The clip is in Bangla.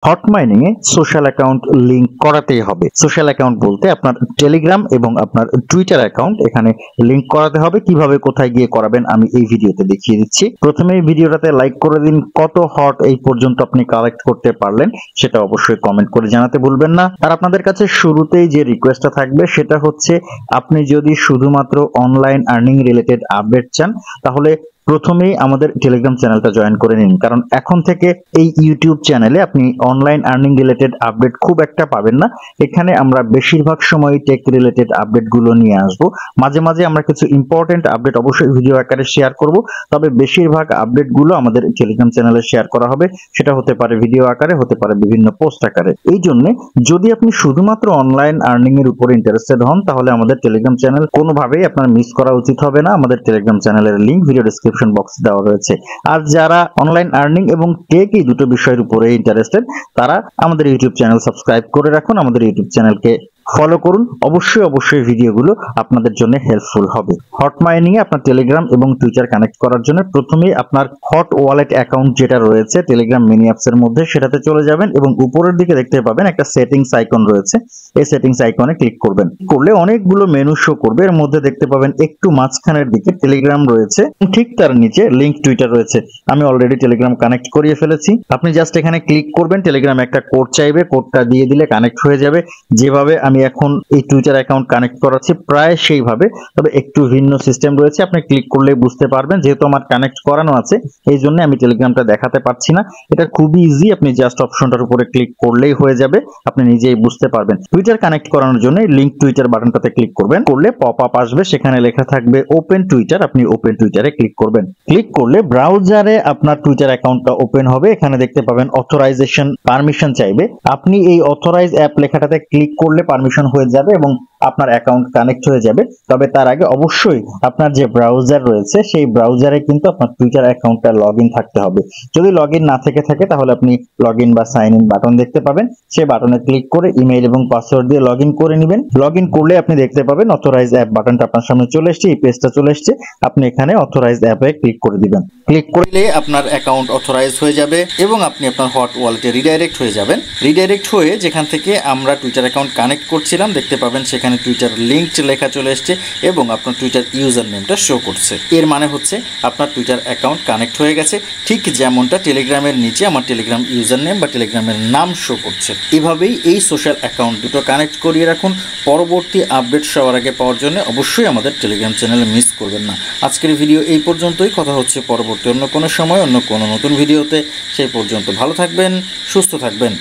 হট মাইনিং এ সোশ্যাল অ্যাকাউন্ট লিংক করাতেই হবে। সোশ্যাল অ্যাকাউন্ট বলতে আপনার টেলিগ্রাম এবং আপনার টুইটার অ্যাকাউন্ট এখানে লিংক করাতে হবে। কিভাবে কোথায় গিয়ে করাবেন আমি এই ভিডিওতে দেখিয়ে দিচ্ছি। প্রথমে এই ভিডিওটাতে লাইক করে দিন। কত হট এই পর্যন্ত আপনি কালেক্ট করতে পারলেন সেটা অবশ্যই কমেন্ট করে জানাতে ভুলবেন না। আর আপনাদের কাছে শুরুতেই যে রিকোয়েস্টটা থাকবে সেটা হচ্ছে, আপনি যদি শুধুমাত্র অনলাইন আর্নিং রিলেটেড আপডেট চান তাহলে প্রথমেই আমাদের টেলিগ্রাম চ্যানেলটা জয়েন করে নিন, কারণ এখন থেকে এই ইউটিউব চ্যানেলে আপনি অনলাইন আর্নিং রিলেটেড আপডেট খুব একটা পাবেন না। এখানে আমরা বেশিরভাগ সময় টেক রিলেটেড আপডেট গুলো নিয়ে আসবো। মাঝে মাঝে আমরা কিছু ইম্পর্টেন্ট আপডেট অবশ্যই ভিডিও আকারে শেয়ার করব, তবে বেশিরভাগ আপডেট গুলো আমাদের টেলিগ্রাম চ্যানেলে শেয়ার করা হবে। সেটা হতে পারে ভিডিও আকারে, হতে পারে বিভিন্ন পোস্ট আকারে। এই জন্য যদি আপনি শুধুমাত্র অনলাইন আর্নিং এর উপর ইন্টারেস্টেড হন তাহলে আমাদের টেলিগ্রাম চ্যানেল কোনোভাবেই আপনার মিস করা উচিত হবে না। আমাদের টেলিগ্রাম চ্যানেলের লিংক ভিডিও ডেসক্রিপশন বক্স দেওয়া রয়েছে। আর যারা অনলাইন আর্নিং এবং টেক এই দুটো বিষয়ের উপরে ইন্টারেস্টেড তারা আমাদের ইউটিউব চ্যানেল সাবস্ক্রাইব করে রাখুন, আমাদের ইউটিউব চ্যানেলকে ফলো করুন। অবশ্যই ভিডিওগুলো আপনাদের জন্য হেল্পফুল হবে। হট মাইনিং এ আপনার টেলিগ্রাম এবং টুইটার কানেক্ট করার জন্য প্রথমেই আপনার হট ওয়ালেট অ্যাকাউন্ট যেটা রয়েছে টেলিগ্রাম মিনি অ্যাপস এর মধ্যে সেটাতে চলে যাবেন এবং উপরের দিকে দেখতে পাবেন একটা সেটিংস আইকন রয়েছে। এই সেটিংস আইকনে ক্লিক করবেন। করলে অনেকগুলো মেনু শো করবে। এর মধ্যে দেখতে পাবেন একটু মাঝখানের দিকে টেলিগ্রাম রয়েছে, ঠিক তার নিচে লিংক টুইটার রয়েছে। আমি অলরেডি টেলিগ্রাম কানেক্ট করিয়ে ফেলেছি। আপনি জাস্ট এখানে ক্লিক করবেন, টেলিগ্রাম একটা কোড চাইবে, কোডটা দিয়ে দিলে কানেক্ট হয়ে যাবে। যেভাবে আমি এখন এই টুইটার অ্যাকাউন্ট কানেক্ট করাচ্ছি প্রায় সেইভাবে, তবে একটু ভিন্ন সিস্টেম রয়েছে। আপনি ক্লিক করলে বুঝতে পারবেন, যেহেতু আমার কানেক্ট করানো আছে এই জন্য আমি টেলিগ্রামটা দেখাতে পারছি না। এটা খুবই ইজি, আপনি জাস্ট অপশনটার উপরে ক্লিক করলেই হয়ে যাবে, আপনি নিজেই বুঝতে পারবেন। টুইটার কানেক্ট করানোর জন্য লিংক টুইটার বাটনটাতে ক্লিক করবেন। করলে পপ আপ আসবে, সেখানে লেখা থাকবে ওপেন টুইটার। আপনি ওপেন টুইটারে ক্লিক করবেন। ক্লিক করলে ব্রাউজারে আপনার টুইটার অ্যাকাউন্টটা ওপেন হবে। এখানে দেখতে পাবেন অথরাইজেশন পারমিশন চাইবে। আপনি এই অথরাইজ অ্যাপ লেখাটাতে ক্লিক করলে পারমিশন হয়ে যাবে এবং আপনার অ্যাকাউন্ট কানেক্ট হয়ে যাবে। তবে তার আগে অবশ্যই আপনার যে ব্রাউজার রয়েছে সেই ব্রাউজারে কিন্তু আপনার টুইটার অ্যাকাউন্টটা লগইন থাকতে হবে। যদি লগইন না থেকে থাকে তাহলে আপনি লগইন বা সাইন ইন বাটন দেখতে পাবেন, সেই বাটনে ক্লিক করে ইমেইল এবং পাসওয়ার্ড দিয়ে লগইন করে নেবেন। লগইন করলে আপনি দেখতে পাবেন অথরাইজ অ্যাপ বাটনটা আপনার সামনে চলে এসেছে, এই পেজটা চলে এসেছে। আপনি এখানে অথরাইজ অ্যাপে ক্লিক করে দিবেন। ক্লিক করলে আপনার অ্যাকাউন্ট অথরাইজ হয়ে যাবে এবং আপনি আপনার হট ওয়ালেটে রিডাইরেক্ট হয়ে যাবেন। রিডাইরেক্ট হয়ে যেখান থেকে আমরা টুইটার অ্যাকাউন্ট কানেক্ট করছিলাম দেখতে পাবেন সেখানে টুইটার লিংক লেখা চলে এসেছে এবং আপনার টুইটার ইউজার নেমটা শো করছে। এর মানে হচ্ছে আপনার টুইটার অ্যাকাউন্ট কানেক্ট হয়ে গেছে, ঠিক যেমনটা টেলিগ্রামের নিচে আমার টেলিগ্রাম ইউজার নেম বা টেলিগ্রামের নাম শো করছে। এভাবেই এই সোশ্যাল অ্যাকাউন্ট দুটো কানেক্ট করিয়ে রাখুন। পরবর্তী আপডেট সবার আগে পাওয়ার জন্য অবশ্যই আমাদের টেলিগ্রাম চ্যানেলে মিস করবেন না। আজকের ভিডিও এই পর্যন্তই। কথা হচ্ছে পরবর্তী অন্য কোনো সময় অন্য কোনো নতুন ভিডিওতে। সেই পর্যন্ত ভালো থাকবেন, সুস্থ থাকবেন।